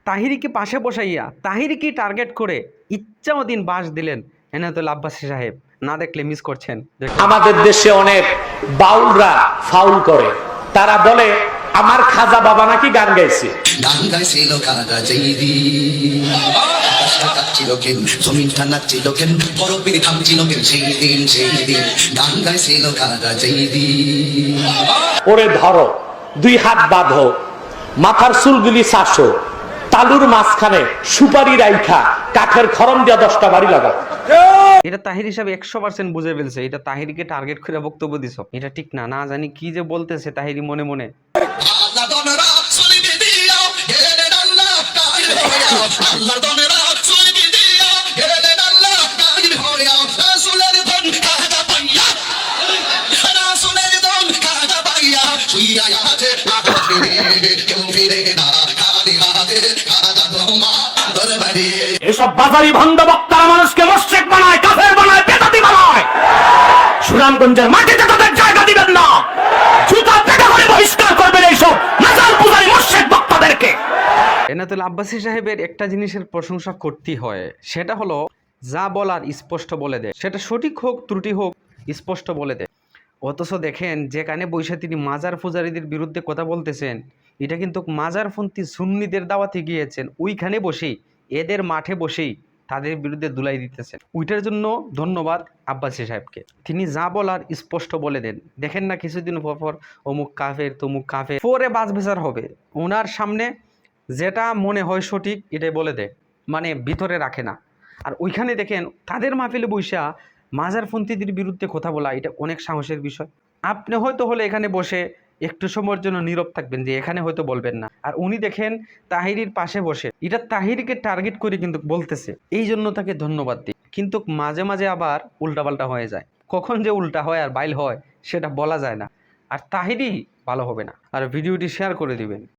তাহিরিকে পাশে বসাইয়া তাহিরিকে টার্গেট করে ইচ্ছামতিন বাস দিলেন এনায়েতুল আব্বাসী সাহেব। না দেখলে মিস করছেন। আমাদের দেশে অনেক বাউলরা ফাউল করে, তারা বলে আমার খাজা বাবা নাকি গান গাইছে। গান গাইছিল খাজা জেইদি, আকাশটা কাঁপছিল কেন, জমিনটা নাচছিল কেন, বরফের থামছিল কেন সেই দিন সেই দিন। গান গাইছিল খাজা জেইদি। ওরে ধরো, দুই হাত বাঁধো, মাথার চুলগুলি চাষো, তালুর মাঝখানে সুপারি রাইখা কাঠের খরম দিয়া 10টা বাড়ি লাগাও। এটা তাহির হিসাবে 100% বুঝে ফেলছে। এটা তাহিরিকে টার্গেট করে বক্তব্য দিছ, এটা ঠিক না। না জানি কি যে বলতেছে তাহিরি মনে মনে। এসব বাজারি ভণ্ড বক্তারা মানুষকে মুশরিক বানায়, কাফের বানায়, বেদাতি বানায়। সুনামগঞ্জের মাটিতে তাদের জায়গা দিবেন না। জুতা পেটা করে বহিষ্কার করবেন এইসব মাজার পূজারী মুশরিক বক্তাদেরকে। এনায়েতুল আব্বাসী সাহেবের একটা জিনিসের প্রশংসা করতেই হয়, সেটা হলো যা বলার স্পষ্ট বলে দেয়। সেটা সঠিক হোক ত্রুটি হোক স্পষ্ট বলে দেয়। অথচ দেখেন যেখানে বসে তিনি মাজার পূজারীদের বিরুদ্ধে কথা বলতেছেন, এটা কিন্তু মাজারপন্থী সুন্নিদের দাওয়াতে গিয়েছেন, ওইখানে বসেই এদের মাঠে বসেই তাদের বিরুদ্ধে দুলাই দিতেছেন। ওইটার জন্য ধন্যবাদ আব্বাসী সাহেবকে। তিনি যা বলার স্পষ্ট বলে দেন। দেখেন না কিছুদিন পর অমুক কাফের তমুক কাফের, পরে বাজবেচার হবে। ওনার সামনে যেটা মনে হয় সঠিক এটাই বলে দেয়, মানে ভিতরে রাখে না। আর ওইখানে দেখেন তাদের মাহফিলে বৈশা মাজারপন্থীদের বিরুদ্ধে কথা বলা, এটা অনেক সাহসের বিষয়। আপনি হয়তো হলে এখানে বসে একটু সময়ের জন্য নীরব থাকবেন, যে এখানে হয়তো বলবেন না। আর উনি দেখেন তাহিরির পাশে বসে এটা তাহিরিকে টার্গেট করে কিন্তু বলতেছে, এই জন্য তাকে ধন্যবাদ দিই। কিন্তু মাঝে মাঝে আবার উল্টাপাল্টা হয়ে যায়। কখন যে উল্টা হয় আর বাইল হয় সেটা বলা যায় না। আর তাহিরি ভালো হবে না। আর ভিডিওটি শেয়ার করে দিবেন।